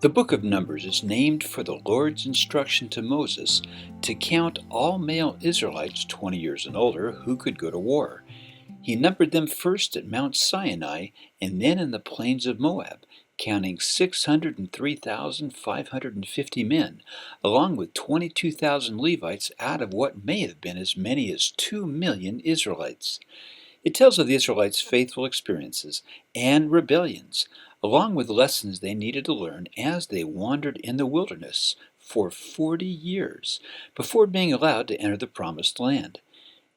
The book of Numbers is named for the Lord's instruction to Moses to count all male Israelites 20 years and older who could go to war. He numbered them first at Mount Sinai and then in the plains of Moab, counting 603,550 men, along with 22,000 Levites out of what may have been as many as 2 million Israelites. It tells of the Israelites' faithful experiences and rebellions, along with lessons they needed to learn as they wandered in the wilderness for 40 years before being allowed to enter the promised land.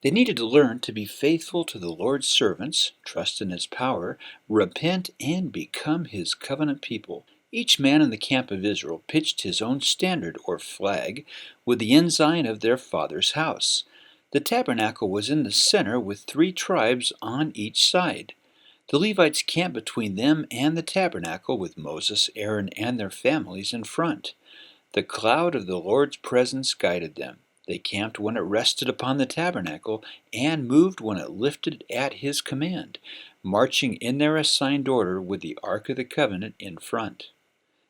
They needed to learn to be faithful to the Lord's servants, trust in His power, repent, and become His covenant people. Each man in the camp of Israel pitched his own standard or flag with the ensign of their father's house. The tabernacle was in the center with 3 tribes on each side. The Levites camped between them and the tabernacle with Moses, Aaron, and their families in front. The cloud of the Lord's presence guided them. They camped when it rested upon the tabernacle and moved when it lifted at His command, marching in their assigned order with the Ark of the Covenant in front.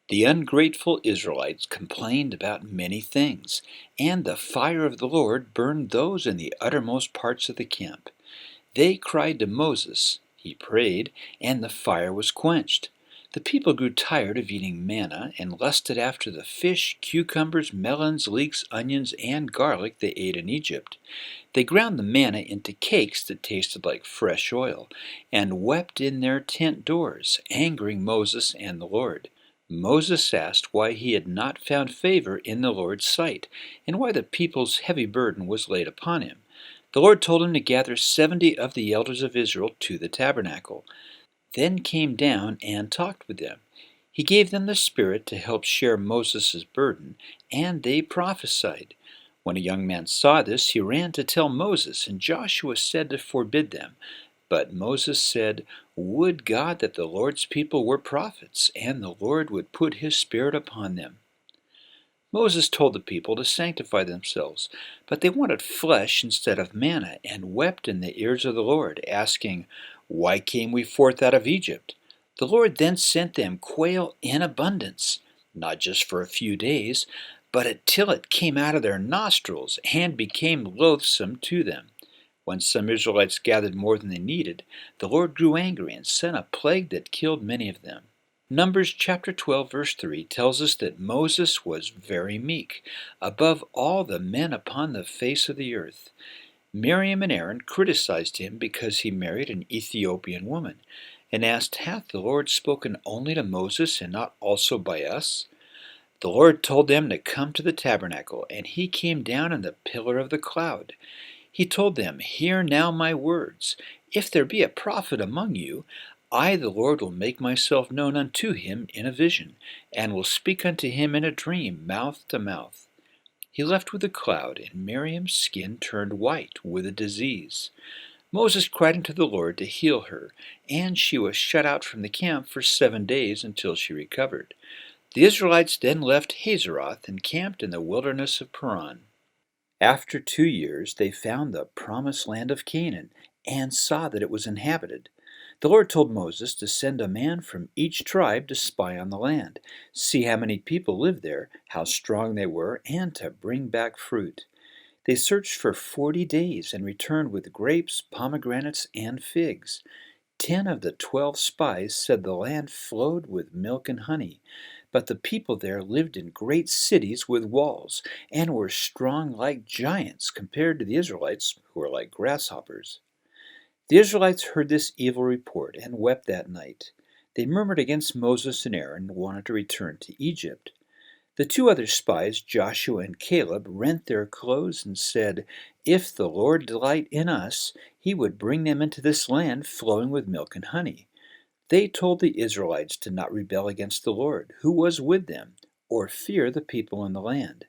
The ungrateful Israelites complained about many things, and the fire of the Lord burned those in the uttermost parts of the camp. They cried to Moses. He prayed, and the fire was quenched. The people grew tired of eating manna and lusted after the fish, cucumbers, melons, leeks, onions, and garlic they ate in Egypt. They ground the manna into cakes that tasted like fresh oil, and wept in their tent doors, angering Moses and the Lord. Moses asked why he had not found favor in the Lord's sight, and why the people's heavy burden was laid upon him. The Lord told him to gather 70 of the elders of Israel to the tabernacle, then came down and talked with them. He gave them the Spirit to help share Moses' burden, and they prophesied. When a young man saw this, he ran to tell Moses, and Joshua said to forbid them. But Moses said, "Would God that the Lord's people were prophets, and the Lord would put His Spirit upon them." Moses told the people to sanctify themselves, but they wanted flesh instead of manna, and wept in the ears of the Lord, asking, "Why came we forth out of Egypt?" The Lord then sent them quail in abundance, not just for a few days, but until it came out of their nostrils and became loathsome to them. When some Israelites gathered more than they needed, the Lord grew angry and sent a plague that killed many of them. Numbers chapter 12 verse 3 tells us that Moses was very meek, above all the men upon the face of the earth. Miriam and Aaron criticized him because he married an Ethiopian woman, and asked, "Hath the Lord spoken only to Moses and not also by us?" The Lord told them to come to the tabernacle, and He came down in the pillar of the cloud. He told them, "Hear now my words. If there be a prophet among you, I, the Lord, will make myself known unto him in a vision, and will speak unto him in a dream, mouth to mouth." He left with a cloud, and Miriam's skin turned white with a disease. Moses cried unto the Lord to heal her, and she was shut out from the camp for 7 days until she recovered. The Israelites then left Hazeroth and camped in the wilderness of Paran. After 2 years they found the promised land of Canaan, and saw that it was inhabited. The Lord told Moses to send a man from each tribe to spy on the land, see how many people lived there, how strong they were, and to bring back fruit. They searched for 40 days and returned with grapes, pomegranates, and figs. 10 of the 12 spies said the land flowed with milk and honey, but the people there lived in great cities with walls, and were strong like giants compared to the Israelites, who were like grasshoppers. The Israelites heard this evil report and wept that night. They murmured against Moses and Aaron and wanted to return to Egypt. The 2 other spies, Joshua and Caleb, rent their clothes and said, "If the Lord delight in us, He would bring them into this land flowing with milk and honey." They told the Israelites to not rebel against the Lord, who was with them, or fear the people in the land.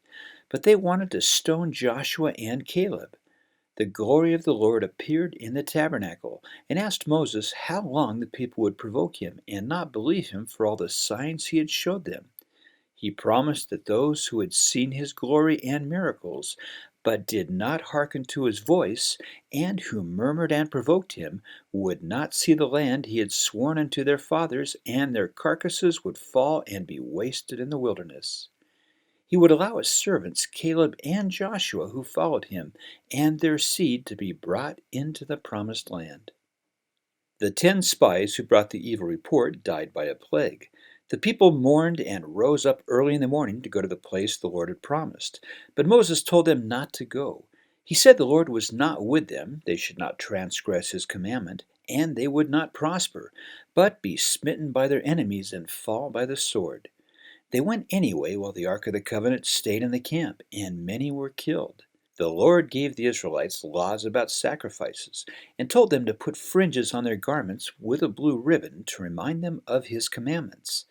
But they wanted to stone Joshua and Caleb. The glory of the Lord appeared in the tabernacle, and asked Moses how long the people would provoke him and not believe him for all the signs he had showed them. He promised that those who had seen his glory and miracles, but did not hearken to his voice, and who murmured and provoked him, would not see the land he had sworn unto their fathers, and their carcasses would fall and be wasted in the wilderness. He would allow his servants Caleb and Joshua, who followed him, and their seed to be brought into the promised land. The 10 spies who brought the evil report died by a plague. The people mourned and rose up early in the morning to go to the place the Lord had promised. But Moses told them not to go. He said the Lord was not with them, they should not transgress his commandment, and they would not prosper, but be smitten by their enemies and fall by the sword. They went anyway while the Ark of the Covenant stayed in the camp, and many were killed. The Lord gave the Israelites laws about sacrifices, and told them to put fringes on their garments with a blue ribbon to remind them of his commandments.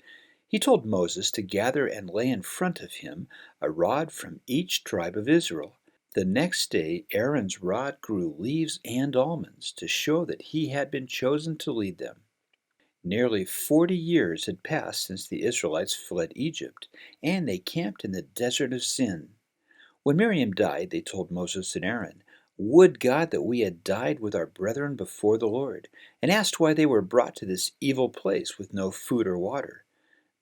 He told Moses to gather and lay in front of him a rod from each tribe of Israel. The next day Aaron's rod grew leaves and almonds to show that he had been chosen to lead them. Nearly 40 years had passed since the Israelites fled Egypt, and they camped in the desert of Sin. When Miriam died, they told Moses and Aaron, "Would God that we had died with our brethren before the Lord," and asked why they were brought to this evil place with no food or water.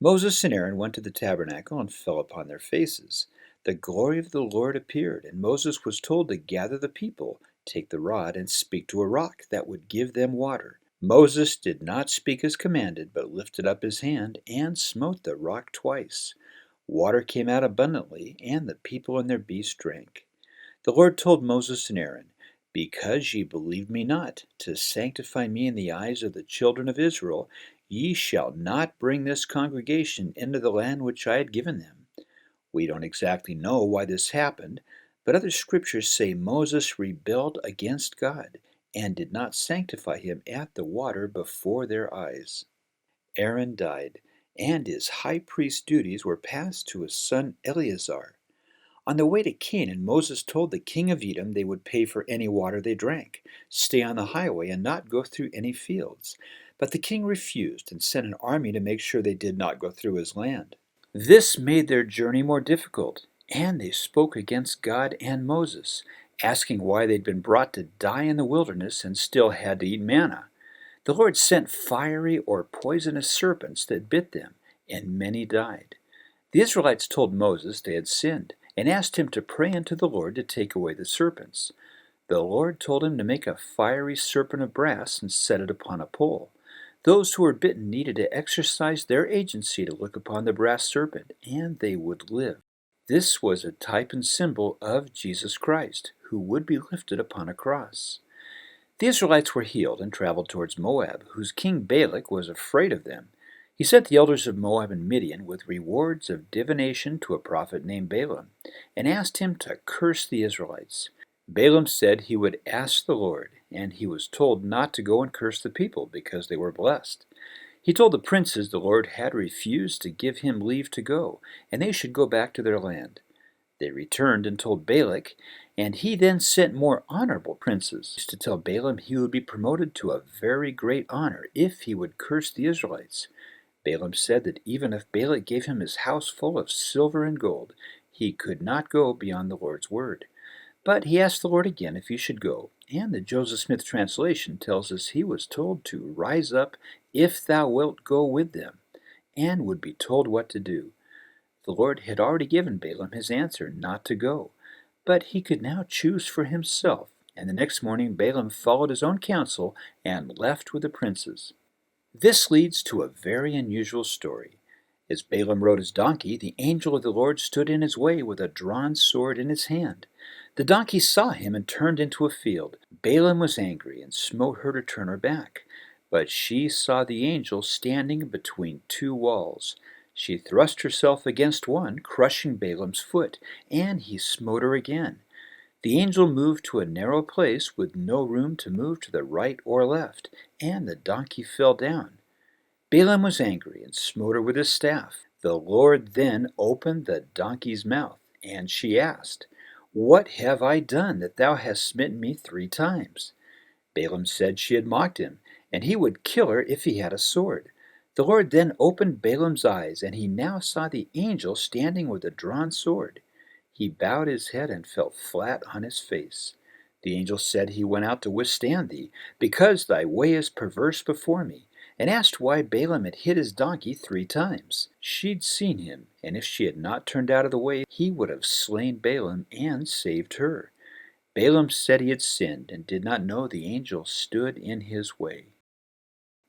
Moses and Aaron went to the tabernacle and fell upon their faces. The glory of the Lord appeared, and Moses was told to gather the people, take the rod, and speak to a rock that would give them water. Moses did not speak as commanded, but lifted up his hand and smote the rock twice. Water came out abundantly, and the people and their beasts drank. The Lord told Moses and Aaron, "Because ye believed me not, to sanctify me in the eyes of the children of Israel, ye shall not bring this congregation into the land which I had given them." We don't exactly know why this happened, but other scriptures say Moses rebelled against God and did not sanctify him at the water before their eyes. Aaron died, and his high priest duties were passed to his son Eleazar. On the way to Canaan, Moses told the king of Edom they would pay for any water they drank, stay on the highway, and not go through any fields. But the king refused and sent an army to make sure they did not go through his land. This made their journey more difficult, and they spoke against God and Moses, asking why they'd been brought to die in the wilderness and still had to eat manna. The Lord sent fiery or poisonous serpents that bit them, and many died. The Israelites told Moses they had sinned, and asked him to pray unto the Lord to take away the serpents. The Lord told him to make a fiery serpent of brass and set it upon a pole. Those who were bitten needed to exercise their agency to look upon the brass serpent, and they would live. This was a type and symbol of Jesus Christ, who would be lifted upon a cross. The Israelites were healed and traveled towards Moab, whose king Balak was afraid of them. He sent the elders of Moab and Midian with rewards of divination to a prophet named Balaam, and asked him to curse the Israelites. Balaam said he would ask the Lord, and he was told not to go and curse the people because they were blessed. He told the princes the Lord had refused to give him leave to go, and they should go back to their land. They returned and told Balak, and he then sent more honorable princes to tell Balaam he would be promoted to a very great honor if he would curse the Israelites. Balaam said that even if Balak gave him his house full of silver and gold, he could not go beyond the Lord's word. But he asked the Lord again if he should go, and the Joseph Smith translation tells us he was told to rise up if thou wilt go with them, and would be told what to do. The Lord had already given Balaam his answer not to go, but he could now choose for himself, and the next morning Balaam followed his own counsel and left with the princes. This leads to a very unusual story. As Balaam rode his donkey, the angel of the Lord stood in his way with a drawn sword in his hand. The donkey saw him and turned into a field. Balaam was angry and smote her to turn her back. But she saw the angel standing between two walls. She thrust herself against one, crushing Balaam's foot, and he smote her again. The angel moved to a narrow place with no room to move to the right or left, and the donkey fell down. Balaam was angry and smote her with his staff. The Lord then opened the donkey's mouth, and she asked, "What have I done that thou hast smitten me 3 times?" Balaam said she had mocked him, and he would kill her if he had a sword. The Lord then opened Balaam's eyes, and he now saw the angel standing with a drawn sword. He bowed his head and fell flat on his face. The angel said, He went out to withstand thee, because thy way is perverse before me, and asked why Balaam had hit his donkey 3 times. She'd seen him, and if she had not turned out of the way, he would have slain Balaam and saved her. Balaam said he had sinned and did not know the angel stood in his way.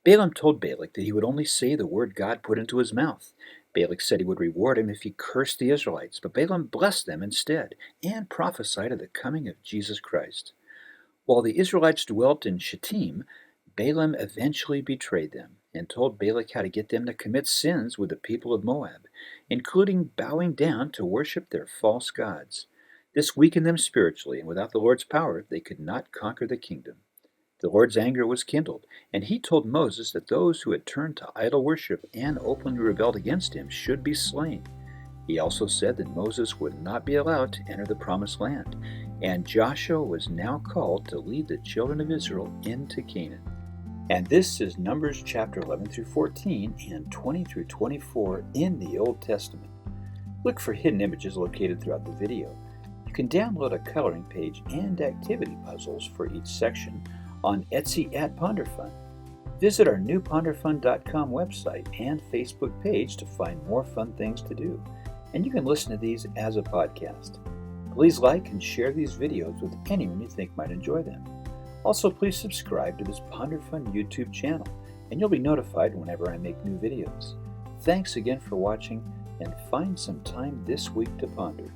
Balaam told Balak that he would only say the word God put into his mouth. Balak said he would reward him if he cursed the Israelites, but Balaam blessed them instead and prophesied of the coming of Jesus Christ. While the Israelites dwelt in Shittim, Balaam eventually betrayed them and told Balak how to get them to commit sins with the people of Moab, including bowing down to worship their false gods. This weakened them spiritually, and without the Lord's power, they could not conquer the kingdom. The Lord's anger was kindled, and he told Moses that those who had turned to idol worship and openly rebelled against him should be slain. He also said that Moses would not be allowed to enter the promised land, and Joshua was now called to lead the children of Israel into Canaan. And this is Numbers chapter 11 through 14 and 20 through 24 in the Old Testament. Look for hidden images located throughout the video. You can download a coloring page and activity puzzles for each section on Etsy at Ponderfun. Visit our new Ponderfun.com website and Facebook page to find more fun things to do. And you can listen to these as a podcast. Please like and share these videos with anyone you think might enjoy them. Also, please subscribe to this Ponderfun YouTube channel, and you'll be notified whenever I make new videos. Thanks again for watching, and find some time this week to ponder.